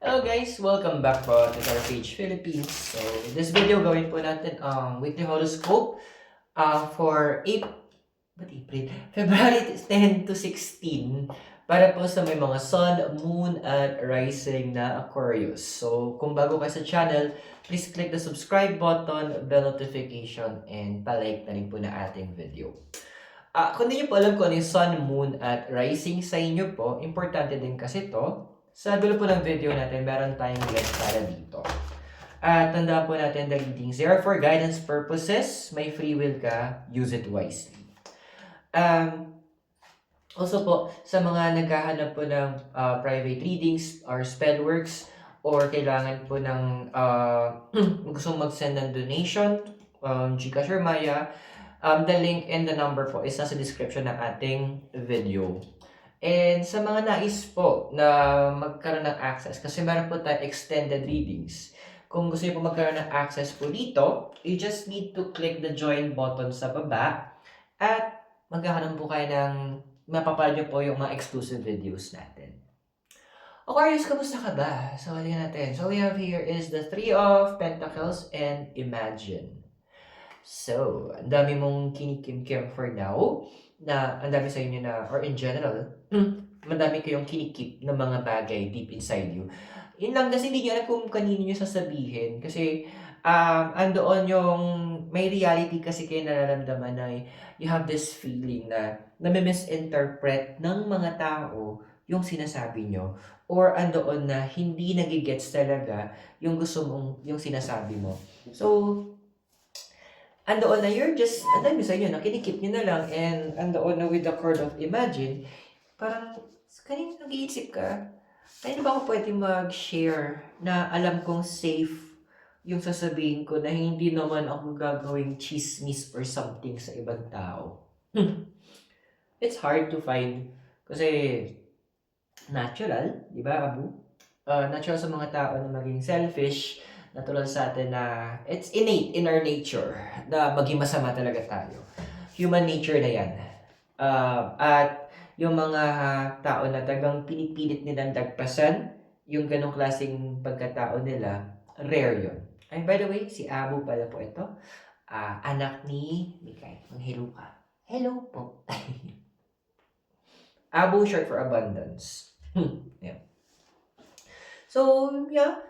Hello guys! Welcome back po to our page Philippines. So, in this video, gawin po natin ang weekly horoscope for April? February 10 to 16 para po sa may mga Sun, Moon, at Rising na Aquarius. So, kung bago ka sa channel, please click the subscribe button, bell notification, and palike na rin po na ating video. Kung hindi nyo po alam kung ano yung Sun, Moon, at Rising sa inyo po, importante din kasi to. Sa dulo po ng video natin, meron tayong link para dito. At tandaan po natin the readings. They are for guidance purposes. May free will ka, use it wisely. Also po, sa mga naghahanap po ng private readings or spell works or kailangan po ng gusto mag-send ng donation, Gcash or Maya, the link and the number po is nasa description ng ating video. And sa mga nais po na magkaroon ng access, kasi meron po tayo extended readings. Kung gusto niyo po magkaroon ng access po dito, you just need to click the join button sa baba at magkakaroon po kayo ng mapapanood niyo po yung mga exclusive videos natin. Aquarius, kamusta ka ba? So, halika natin. So, we have here is the Three of Pentacles and Imagine. So, ang dami mong kinikim-kim for now na ang dami sa inyo na, or in general, madami kayong kinikip ng mga bagay deep inside you. Yun lang, kasi hindi nyo alam kung kanino nyo sasabihin. Kasi, andoon yung, may reality kasi kayo nararamdaman na you have this feeling na nami-misinterpret ng mga tao yung sinasabi nyo. Or andoon na hindi nagigets talaga yung gusto mong, yung sinasabi mo. So, andoon na you're just, ang dami sa inyo, nakinikip nyo na lang, and andoon na with the card of Imagine, parang, kanina nag-iisip ka, kanina ba ako pwede mag-share na alam kong safe yung sasabihin ko na hindi naman ako gagawing chismis or something sa ibang tao. It's hard to find, kasi natural, di ba, Abu? Natural sa mga tao na maging selfish, natural sa atin na it's innate in our nature na maging masama talaga tayo. Human nature na yan. At yung mga tao na tagang pinipilit nilang dagpasan, yung ganong klaseng pagkatao nila, rare yun. And by the way, si Abu pala po ito. Anak ni Mikay. Hello ka. Hello po. Abu, short for abundance. Yeah. So, yeah.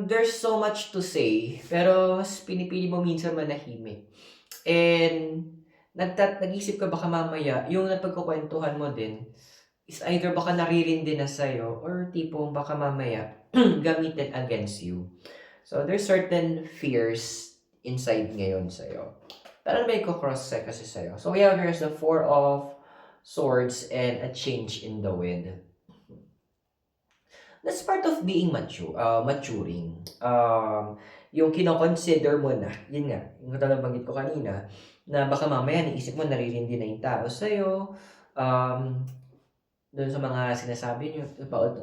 There's so much to say, pero mas pinipili mo minsan manahimik. And nag-isip ka baka mamaya, yung napagkukwentuhan mo din, is either baka naririndi na sa'yo, or tipong baka mamaya, gamitin against you. So, there's certain fears inside ngayon sa'yo. Pero may cross-check kasi sa'yo. So, we have here's the Four of Swords and a change in the wind. That's part of being maturing. Yung kino-consider mo na, yun nga, yung nabanggit ko kanina, na baka mamaya naisip mo naririndi na yung tao sa'yo, doon sa mga sinasabi niyo,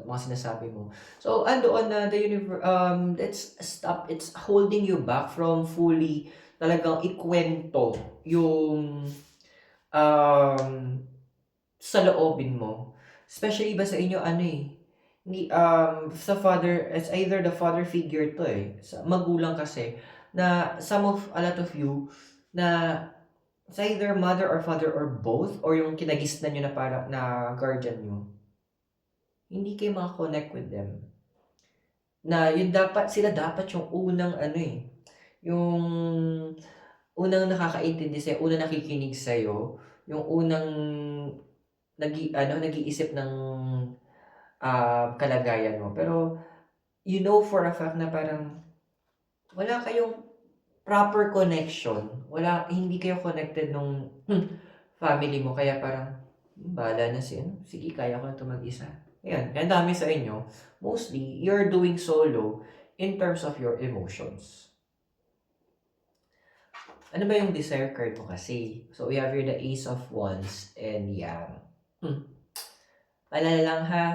mga sinasabi mo. So, andoon na the universe, it's holding you back from fully talagang ikwento yung sa loobin mo. Especially ba sa inyo, sa father, it's either the father figure to sa magulang kasi, na a lot of you, na it's either mother or father or both, or yung kinagisnan nyo na parang na guardian nyo, hindi kayo makakonect with them. Na yun sila dapat yung unang yung unang nakakaintindi sa'yo, unang nakikinig sa'yo, yung unang nag-iisip ng kalagayan mo. Pero, you know for a fact na parang wala kayong proper connection. Hindi kayo connected nung family mo. Kaya parang, bahala na sige, kaya ko na ito mag-isa. Ayan, kaya dami sa inyo. Mostly, you're doing solo in terms of your emotions. Ano ba yung desire card mo kasi? So, we have here the Ace of Wands and Yang. Alala lang ha,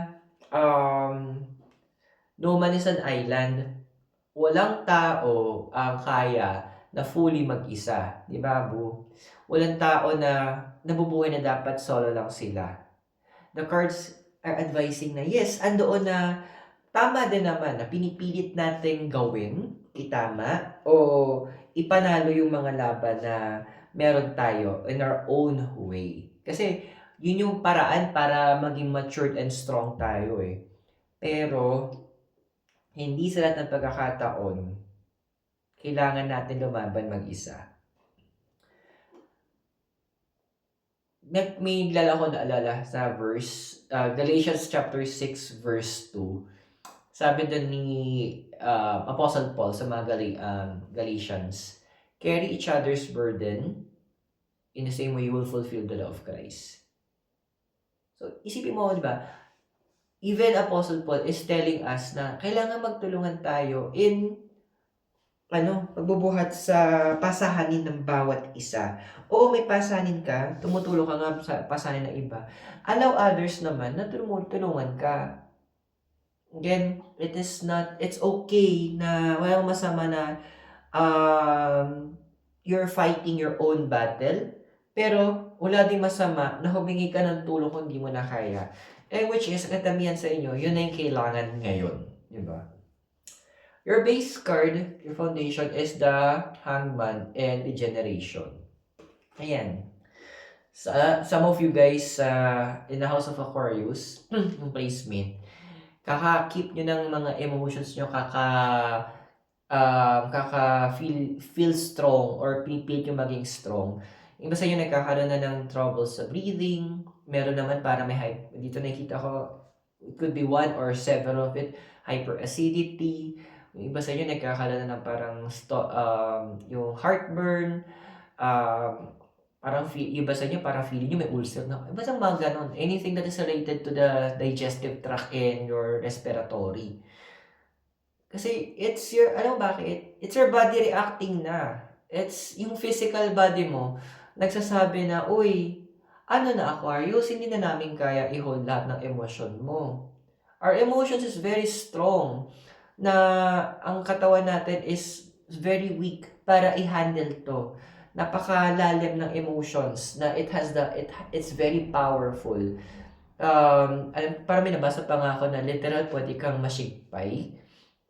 no man is an island. Walang tao ang kaya na fully mag-isa. Di ba, Bu? Walang tao na nabubuhay na dapat solo lang sila. The cards are advising na, yes, andoon na tama din naman na pinipilit nating gawin, itama, o ipanalo yung mga laban na meron tayo in our own way. Kasi yun yung paraan para maging matured and strong tayo eh. Pero hindi sa lahat ng pagkakataon, kailangan natin lumaban mag-isa. May nilala ko naalala sa verse, Galatians chapter 6 verse 2. Sabi doon ni Apostle Paul sa mga Galatians, carry each other's burden, in the same way you will fulfill the law of Christ. So, isipin mo, di ba? Even Apostle Paul is telling us na kailangan magtulungan tayo in pagbubuhat sa pasahanin ng bawat isa. Oo, may pasanin ka, tumutulong ka nga sa pasanin ng iba. Allow others naman na tulungan ka. Again, it's okay na walang masama na you're fighting your own battle, pero wala din masama na humingi ka ng tulong kung di mo na kaya. Which is, katamihan sa inyo, yun na yung kailangan ngayon. Diba? Your base card, your foundation is the Hangman and the Generation. Ayan. Some of you guys in the House of Aquarius, yung placement, kaka-keep nyo ng mga emotions nyo, feel strong or pinipilit yung maging strong. Iba sa inyo nagkakaroon na ng trouble sa breathing. Meron naman para may dito nakikita ko, it could be one or several of it, hyperacidity. Yung iba sa inyo nagkakaroon na ng parang yung heartburn, parang iba sa inyo parang feeling nyo may ulcer na. Iba sa mga ganon. Anything that is related to the digestive tract and your respiratory. Kasi it's your, bakit? It's your body reacting na. It's yung physical body mo, nagsasabi na, uy, na Aquarius, hindi na namin kaya i-hold lahat ng emotion mo. Our emotions is very strong na ang katawan natin is very weak para i-handle to. Napakalalim ng emotions na it's very powerful. Parang may nabasa pa nga ako na literal pwede kang masigpay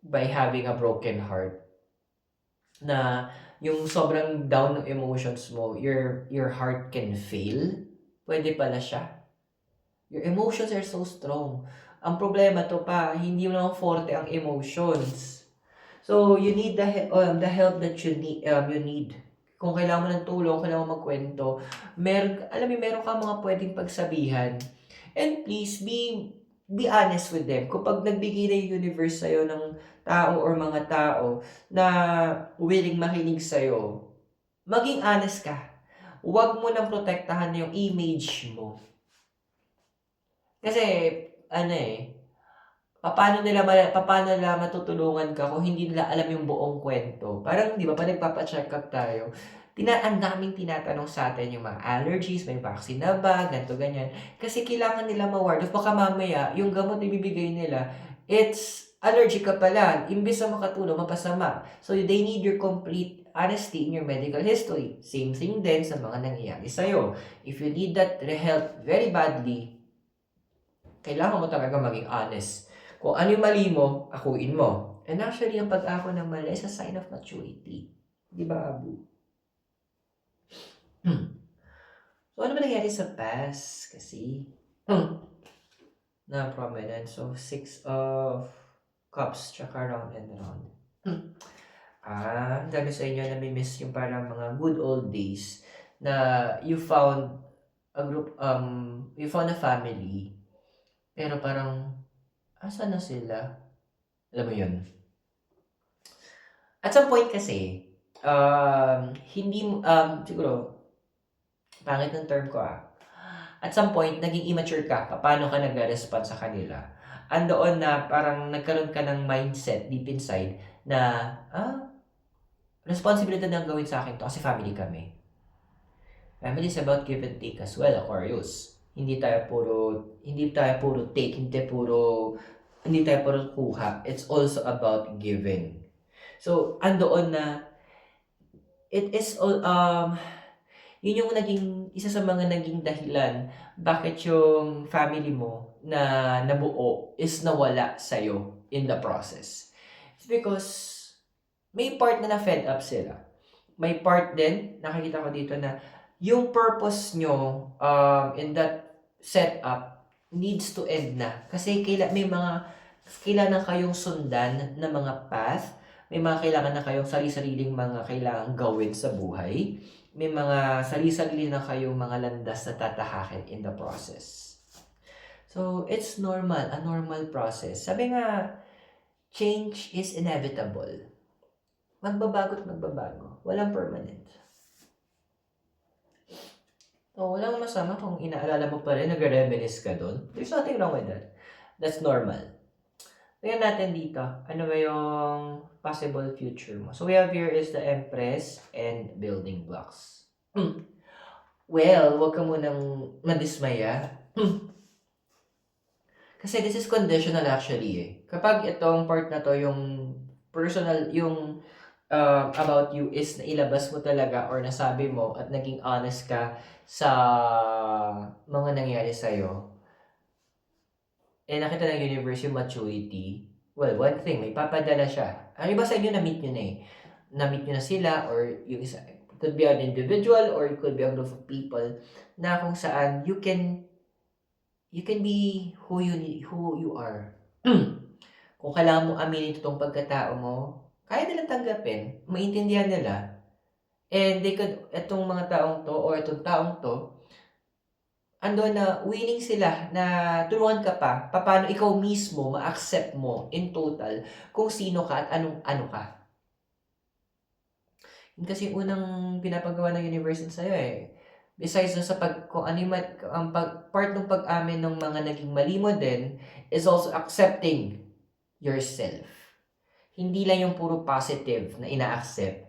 by having a broken heart. Na yung sobrang down ng emotions mo, your heart can fail. Pwede pala siya. Your emotions are so strong. Ang problema to pa, hindi mo lang forte ang emotions. So, you need the help that you need. Kung kailangan mo ng tulong, kailangan mo magkwento, meron ka mga pwedeng pagsabihan. And please, be honest with them. Kapag nagbigay na yung universe sa'yo ng tao or mga tao na willing makinig sa'yo, maging honest ka. Huwag mo nang protektahan yung image mo. Kasi, paano nila matutulungan ka kung hindi nila alam yung buong kwento? Parang, di ba, pag nagpapacheck up tayo, ang daming tinatanong sa atin yung mga allergies, may vaccine na ba, ganito, ganyan. Kasi kailangan nila ma-ward off. Baka mamaya, yung gamot na ibibigay nila, it's allergic ka pala. Imbis na makatulong, mapasama. So, they need your complete honesty in your medical history. Same thing din sa mga nangyayari sa'yo. If you need that help very badly, kailangan mo talaga maging honest. Kung ano yung mali mo, akuin mo. And actually, ang pag-ako ng mali is a sign of maturity. Di ba, Abu? So, ano ba nangyari sa past? Kasi, na prominent. So, 6 of Cups, tsaka round and round. Dami sa inyo na may miss yung parang mga good old days na you found a group, you found a family, pero parang, asa na sila? Alam mo yun? At some point kasi, hindi, siguro, pangit ng term ko At some point, naging immature ka, paano ka nag-respond sa kanila? Andoon na parang nagkaroon ka ng mindset deep inside na, responsibility na gawin sa akin to kasi family kami. Family is about give and take as well, Aquarius. Hindi tayo puro take, hindi tayo puro kuha. It's also about giving. So, andoon na, it is all, Yun yung isa sa mga naging dahilan bakit yung family mo na nabuo is nawala sa'yo in the process. It's because may part na na-fed up sila. May part din, nakikita ko dito na yung purpose nyo in that setup needs to end na. Kasi kailangan kayong sundan na mga path. May mga kailangan na kayong sarili-sariling mga kailangan gawin sa buhay. May mga sarili-sarili na kayong mga landas na tatahakin in the process. So, it's normal, a normal process. Sabi nga, change is inevitable. Magbabago at magbabago. Walang permanent. So, walang masama kung inaalala mo pa rin, nagre-reminisce ka doon. There's nothing wrong with that. That's normal. Tingnan natin dito. Ano ba yung possible future mo? So, we have here is the Empress and building blocks. Well, wag ka munang madismaya. Kasi this is conditional actually eh. Kapag itong part na to, yung personal, yung about you is nailabas mo talaga or nasabi mo at naging honest ka sa mga nangyari sa'yo, eh nakita ng universe yung maturity, well, one thing, may papadala siya. Ang iba sa inyo, na-meet nyo na eh. Na-meet nyo na sila or yung isa, it could be an individual or it could be a group of people na kung saan you can be who you are. Kung kailangan mo aminin itong pagkatao mo, kaya nilang tanggapin, maintindihan nila, and itong mga taong to, or itong taong to, ando na willing sila na tulungan ka pa, paano ikaw mismo ma-accept mo in total kung sino ka at anong ano ka. Yun kasi yung unang pinapagawa ng universe sa'yo eh. Besides sa kung ano yung part ng pag-amin ng mga naging mali mo din, is also accepting yourself. Hindi lang yung puro positive na ina-accept.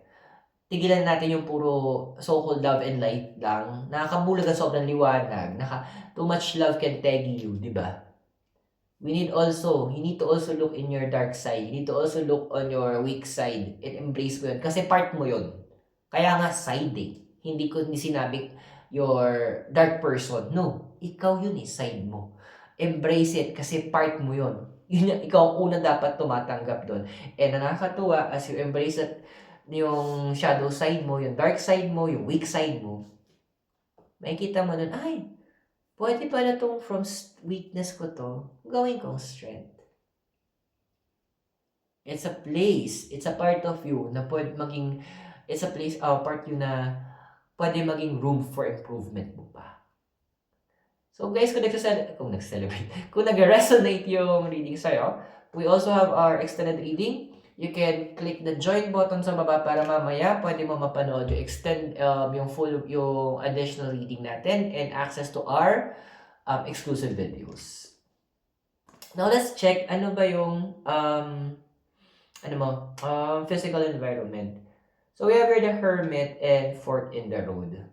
Tigilan natin yung puro so-called love and light lang. Nakakabulag ang sobrang liwanag. Too much love can tag you, di ba? You need to also look in your dark side. You need to also look on your weak side and embrace mo yun. Kasi part mo yun. Kaya nga side eh. Hindi sinabi your dark person. No, ikaw yun eh, side mo. Embrace it kasi part mo yun. Ikaw ang unang dapat tumatanggap doon. And nakakatuwa as you embrace it, yung shadow side mo, yung dark side mo, yung weak side mo, makikita mo doon, ay, pwede pala tong from weakness ko to, gawin kong strength. It's a place, it's a part of you na pwede maging, it's a place, part you na pwede maging room for improvement mo pa. So guys, kung nag-celebrate, kung nag-resonate yung reading sa'yo, we also have our extended reading. You can click the join button sa baba para mamaya pwede mo mapanood yung additional reading natin and access to our exclusive videos. Now let's check ano ba yung physical environment. So we have here the Hermit and Fork in the Road.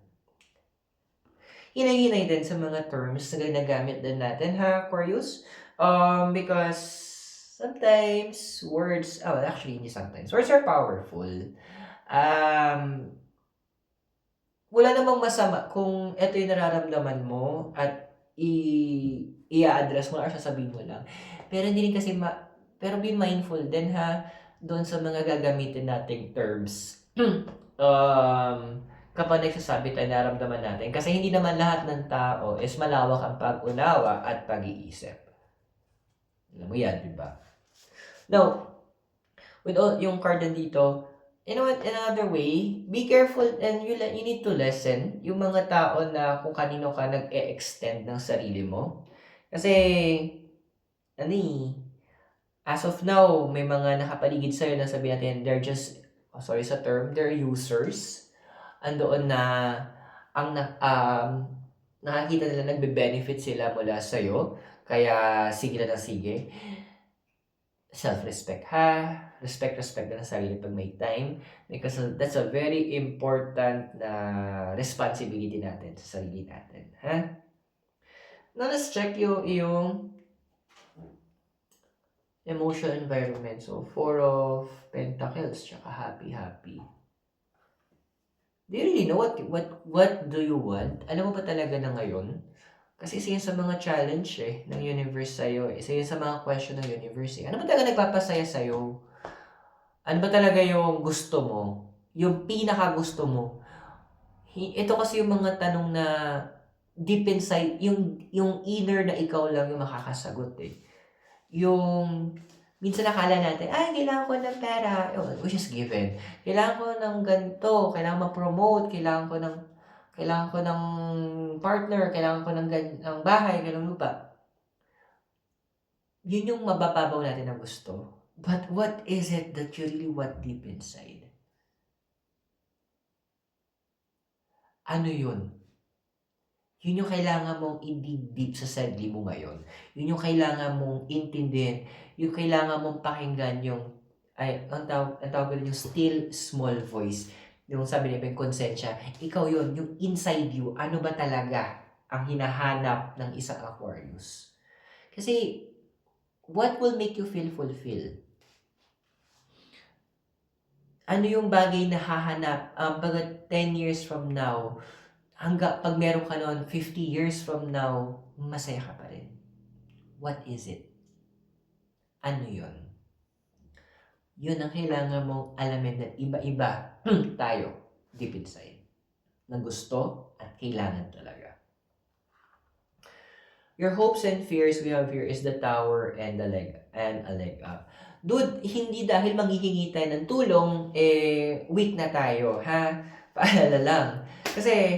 Hinay-hinay din sa mga terms na ginagamit din natin, ha, Aquarius? Because sometimes hindi sometimes. Words are powerful. Wala namang masama kung ito yung nararamdaman mo at i-address mo or sasabihin mo lang. Pero hindi rin kasi pero be mindful din, ha, doon sa mga gagamitin nating terms. Kapag nagsasabi tayo nararamdaman natin. Kasi hindi naman lahat ng tao is malawak ang pag-unawa at pag-iisip. Alam mo yan, di ba? Now, with all yung card dito, in another way, be careful and you need to listen yung mga tao na kung kanino ka nag-e-extend ng sarili mo. Kasi, as of now, may mga nakapaligid sa'yo na sabihin natin, they're just, sorry sa term, they're users. Andoon na nakakita nila nagbe-benefit sila mula sa'yo. Kaya sige na sige. Self-respect, ha? Respect na ng sarili pag may time. Because that's a very important na responsibility natin sa sarili natin. Ha? Now, let's check yung emotional environment. So, 4 of Pentacles, tsaka happy. Do you really know what do you want? Alam mo ba talaga na ngayon? Kasi isa yun sa mga challenge ng universe sa'yo. Isa yun sa mga question ng universe Ano ba talaga nagpapasaya sa'yo? Ano ba talaga yung gusto mo? Yung pinaka-gusto mo? Ito kasi yung mga tanong na deep inside, yung inner na ikaw lang yung makakasagot Yung minsan akala natin, ay, kailangan ko ng pera, which is given. Kailangan ko ng ganito, kailangan ma-promote, kailangan ko ng partner, kailangan ko ng bahay, ng lupa. Yun yung mabababaw natin na gusto. But what is it that you really want deep inside? Ano yun? Yun yung kailangan mong i-dig deep sa sarili mo ngayon. Yun yung kailangan mong intindihin. Yung kailangan mong pakinggan ang tawag yung still small voice. Yung sabi niya, yung konsensya. Ikaw yun, yung inside you, ano ba talaga ang hinahanap ng isang Aquarius? Kasi, what will make you feel fulfilled? Ano yung bagay na hahanap? Pag 10 years from now, pag meron ka noon, 50 years from now, masaya ka pa rin. What is it? Ano yun? Yun ang kailangan mong alamin na iba-iba tayo deep inside. Na gusto at kailangan talaga. Your hopes and fears we have here is the tower and a leg up. Dude, hindi dahil manghihingi tayo ng tulong, weak na tayo, ha? Paalala lang. Kasi,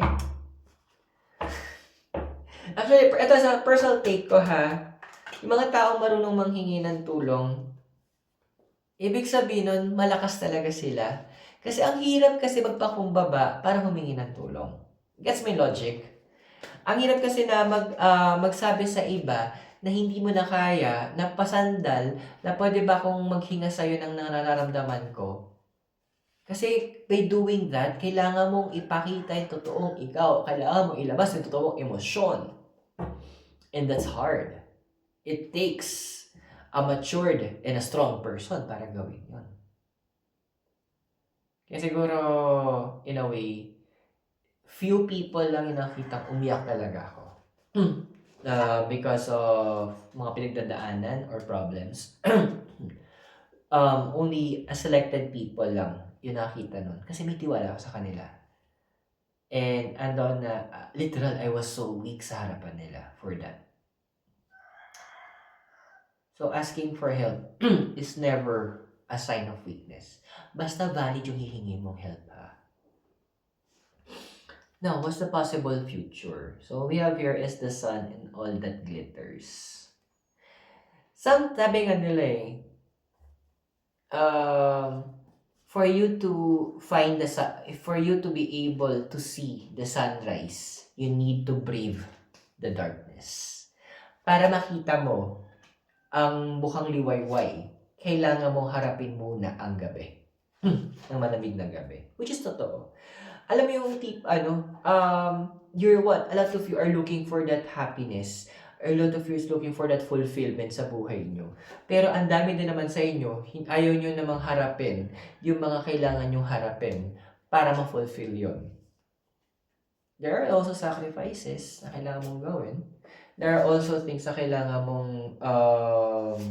actually, ito sa personal take ko, ha? Yung mga taong marunong manghingi ng tulong, ibig sabihin nun, malakas talaga sila. Kasi ang hirap kasi magpakumbaba para humingi ng tulong. Gets my logic? Ang hirap kasi na magsabi sa iba na hindi mo na kaya, na pasandal, na pwede ba akong maghinga sa'yo ng nararamdaman ko? Kasi by doing that, kailangan mong ipakita yung totoong ikaw. Kailangan mong ilabas yung totoong emosyon. And that's hard. It takes a matured and a strong person para gawin yun. Kaya siguro, in a way, few people lang yung nakitang umiyak talaga ako. Because of mga pinagdadaanan or problems. Only a selected people lang yung nakita nun. Kasi may tiwala ako sa kanila. And andon na, literal, I was so weak sa harapan nila for that. So, asking for help is never a sign of weakness. Basta valid yung hihingi mong help, ha? Now, what's the possible future? So, we have here is the sun and all that glitters. Sabi nga nila for you to find the sun, for you to be able to see the sunrise, you need to brave the darkness. Para makita mo ang bukang liwayway, kailangan mong harapin muna ang gabi. Ang malamig na gabi. Which is totoo. Alam mo yung you're what? A lot of you are looking for that happiness. A lot of you is looking for that fulfillment sa buhay nyo. Pero ang dami din naman sa inyo, ayaw nyo namang harapin yung mga kailangan nyong harapin para ma-fulfill yon. There are also sacrifices na kailangan mong gawin. There are also things na kailangan mong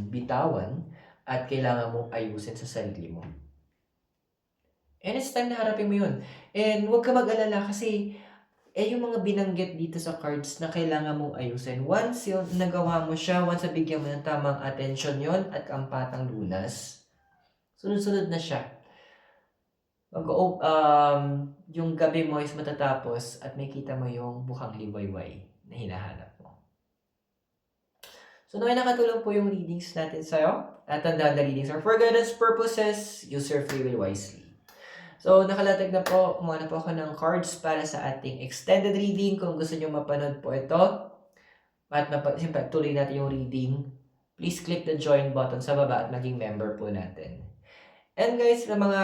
bitawan at kailangan mong ayusin sa sarili mo. And it's time na harapin mo yun. And huwag ka mag-alala kasi yung mga binanggit dito sa cards na kailangan mong ayusin. Once yun, nagawa mo siya, once nabigyan mo ng tamang attention yon at ang patang lunas, sunod-sunod na siya. Yung gabi mo is matatapos at makita mo yung bukang liwayway na hinahanap mo. So, naway nakatulong po yung readings natin sa'yo. At tandaan, the readings are for guidance purposes. Use your free will wisely. So, nakalatag na po, kumuha na po ako ng cards para sa ating extended reading. Kung gusto nyo mapanood po ito, at siyempre tuloy natin yung reading, please click the join button sa baba at maging member po natin. And guys, sa mga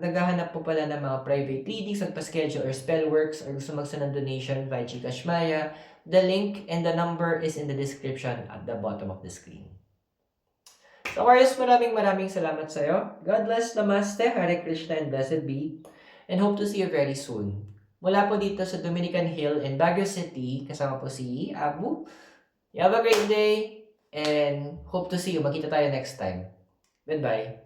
naghahanap po pala ng mga private readings, magpa-schedule or spell works, or gusto mag-send ng donation via GCash Maya, the link and the number is in the description at the bottom of the screen. So, Aquarius, maraming salamat sa iyo. God bless, Namaste, Hare Krishna, and blessed be. and hope to see you very soon. Mula po dito sa Dominican Hill in Baguio City, kasama po si Abu. You have a great day and hope to see you. Magkita tayo next time. Goodbye.